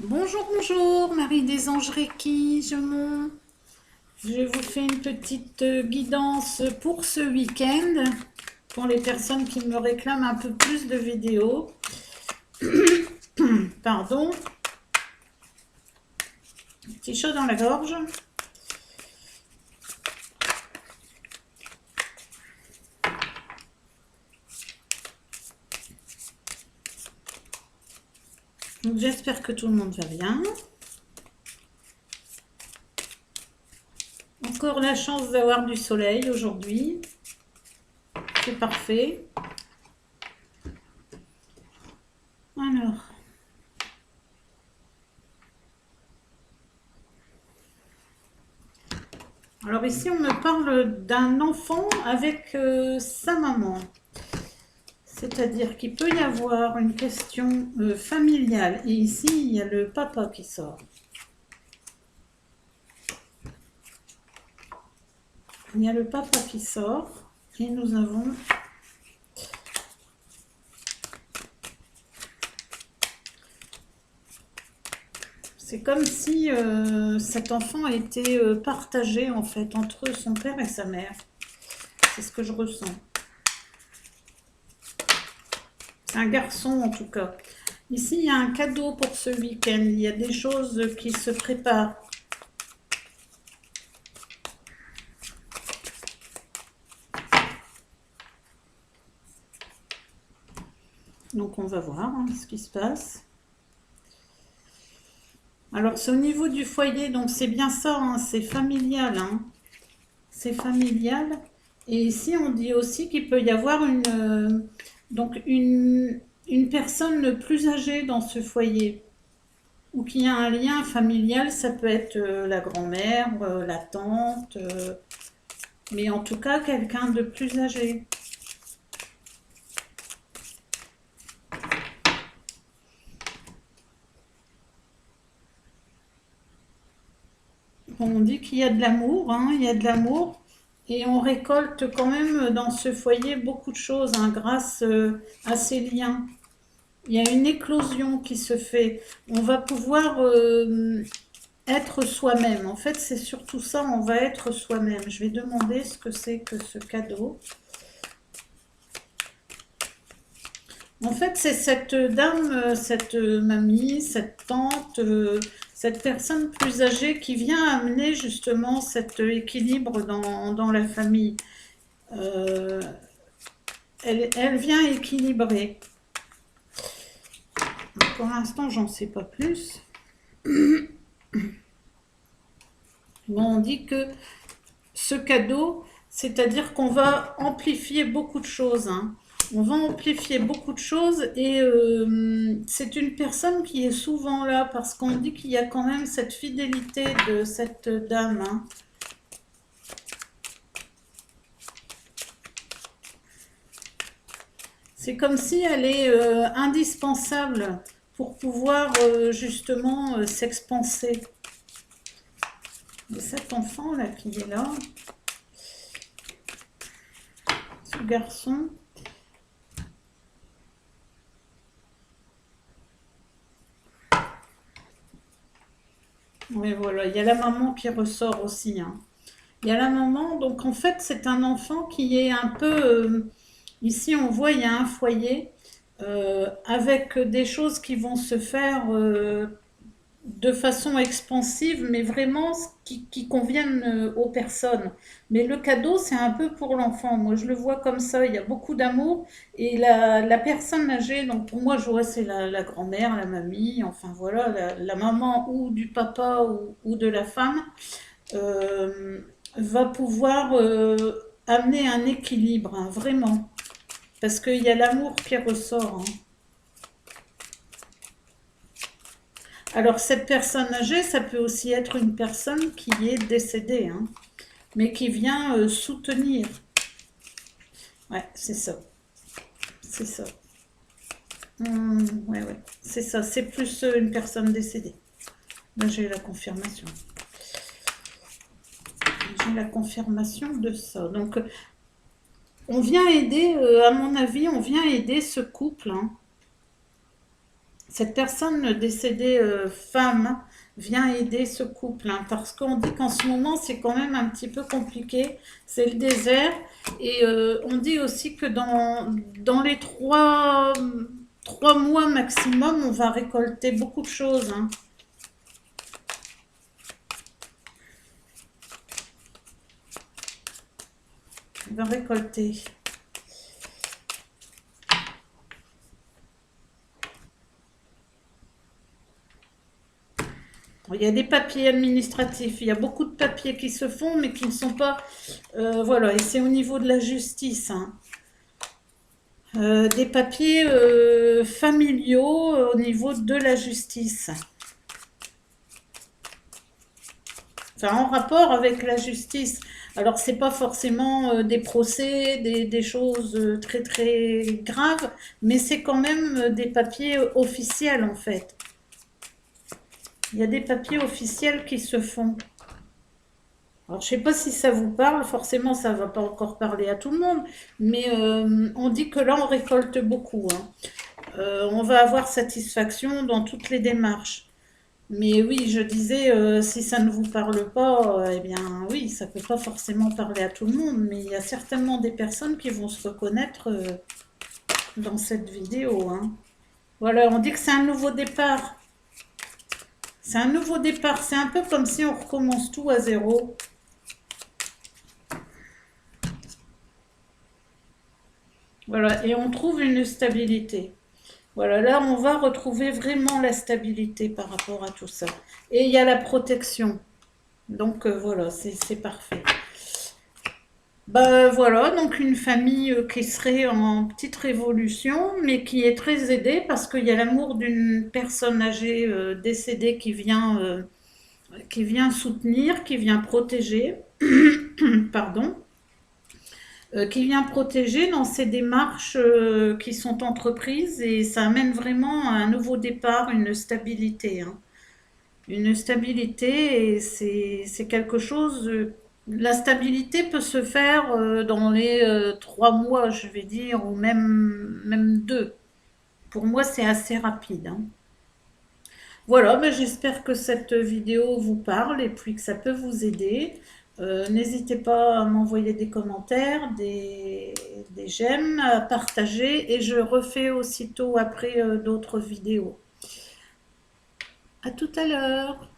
Bonjour, bonjour, Marie des Anges Reiki, je vous fais une petite guidance pour ce week-end, pour les personnes qui me réclament un peu plus de vidéos. Pardon, petit chaud dans la gorge. Donc j'espère que tout le monde va bien. Encore la chance d'avoir du soleil aujourd'hui. C'est parfait. Alors. Alors ici, on me parle d'un enfant avec sa maman. C'est-à-dire qu'il peut y avoir une question familiale. Et ici, il y a le papa qui sort. Il y a le papa qui sort. Et nous avons... C'est comme si cet enfant était partagé en fait entre son père et sa mère. C'est ce que je ressens. C'est un garçon en tout cas. Ici, il y a un cadeau pour ce week-end. Il y a des choses qui se préparent. Donc on va voir ce qui se passe. Alors c'est au niveau du foyer, donc c'est bien ça, c'est familial. C'est familial. Et ici on dit aussi qu'il peut y avoir une personne plus âgée dans ce foyer. Ou qu'il y a un lien familial, ça peut être la grand-mère, la tante, mais en tout cas quelqu'un de plus âgé. On dit qu'il y a de l'amour, il y a de l'amour, et on récolte quand même dans ce foyer beaucoup de choses grâce à ces liens. Il y a une éclosion qui se fait. On va pouvoir être soi-même. En fait, c'est surtout ça, on va être soi-même. Je vais demander ce que c'est que ce cadeau. En fait, c'est cette dame, cette mamie, cette tante, cette personne plus âgée qui vient amener justement cet équilibre dans la famille. Euh, elle vient équilibrer. Pour l'instant, j'en sais pas plus. Bon, on dit que ce cadeau, c'est-à-dire qu'on va amplifier beaucoup de choses. On va amplifier beaucoup de choses et c'est une personne qui est souvent là parce qu'on dit qu'il y a quand même cette fidélité de cette dame. C'est comme si elle est indispensable pour pouvoir justement s'expanser. Et cet enfant là qui est là, ce garçon, oui voilà, il y a la maman qui ressort aussi. Il y a la maman, donc en fait c'est un enfant qui est un peu, ici on voit il y a un foyer avec des choses qui vont se faire de façon expansive, mais vraiment qui conviennent aux personnes. Mais le cadeau, c'est un peu pour l'enfant. Moi, je le vois comme ça. Il y a beaucoup d'amour. Et la personne âgée, donc pour moi, je vois c'est la grand-mère, la mamie, enfin voilà, la maman ou du papa ou de la femme, euh, va pouvoir amener un équilibre, vraiment. Parce qu'il y a l'amour qui ressort. Alors, cette personne âgée, ça peut aussi être une personne qui est décédée, mais qui vient soutenir. Ouais, c'est ça. C'est ça. Ouais, ouais. C'est ça. C'est plus une personne décédée. Là, j'ai la confirmation. J'ai la confirmation de ça. Donc, on vient aider, à mon avis, on vient aider ce couple. cette personne décédée femme vient aider ce couple, hein, parce qu'on dit qu'en ce moment c'est quand même un petit peu compliqué, c'est le désert, et on dit aussi que dans les 3 mois maximum, on va récolter beaucoup de choses, hein. On va récolter. Il y a des papiers administratifs, il y a beaucoup de papiers qui se font, mais qui ne sont pas... voilà, et c'est au niveau de la justice, hein. Des papiers familiaux au niveau de la justice. Enfin, en rapport avec la justice. Alors, c'est pas forcément des procès, des choses très très graves, mais c'est quand même des papiers officiels en fait. Il y a des papiers officiels qui se font. Alors, je sais pas si ça vous parle, forcément ça va pas encore parler à tout le monde, mais on dit que là on récolte beaucoup, hein. On va avoir satisfaction dans toutes les démarches. Mais oui, je disais, si ça ne vous parle pas, eh bien oui, ça peut pas forcément parler à tout le monde, mais il y a certainement des personnes qui vont se reconnaître dans cette vidéo, hein. Voilà, on dit que c'est un nouveau départ. C'est un nouveau départ, c'est un peu comme si on recommence tout à zéro. Voilà, et on trouve une stabilité. Voilà, là, on va retrouver vraiment la stabilité par rapport à tout ça. Et il y a la protection. Donc, voilà, c'est parfait. Bah voilà, donc une famille qui serait en petite révolution, mais qui est très aidée parce qu'il y a l'amour d'une personne âgée décédée qui vient soutenir, qui vient protéger, pardon, qui vient protéger dans ces démarches qui sont entreprises et ça amène vraiment à un nouveau départ, une stabilité, hein. Une stabilité et c'est quelque chose. La stabilité peut se faire dans les 3 mois, je vais dire, ou même 2. Pour moi, c'est assez rapide, hein. Voilà, ben, j'espère que cette vidéo vous parle et puis que ça peut vous aider. N'hésitez pas à m'envoyer des commentaires, des j'aime, à partager et je refais aussitôt après d'autres vidéos. À tout à l'heure.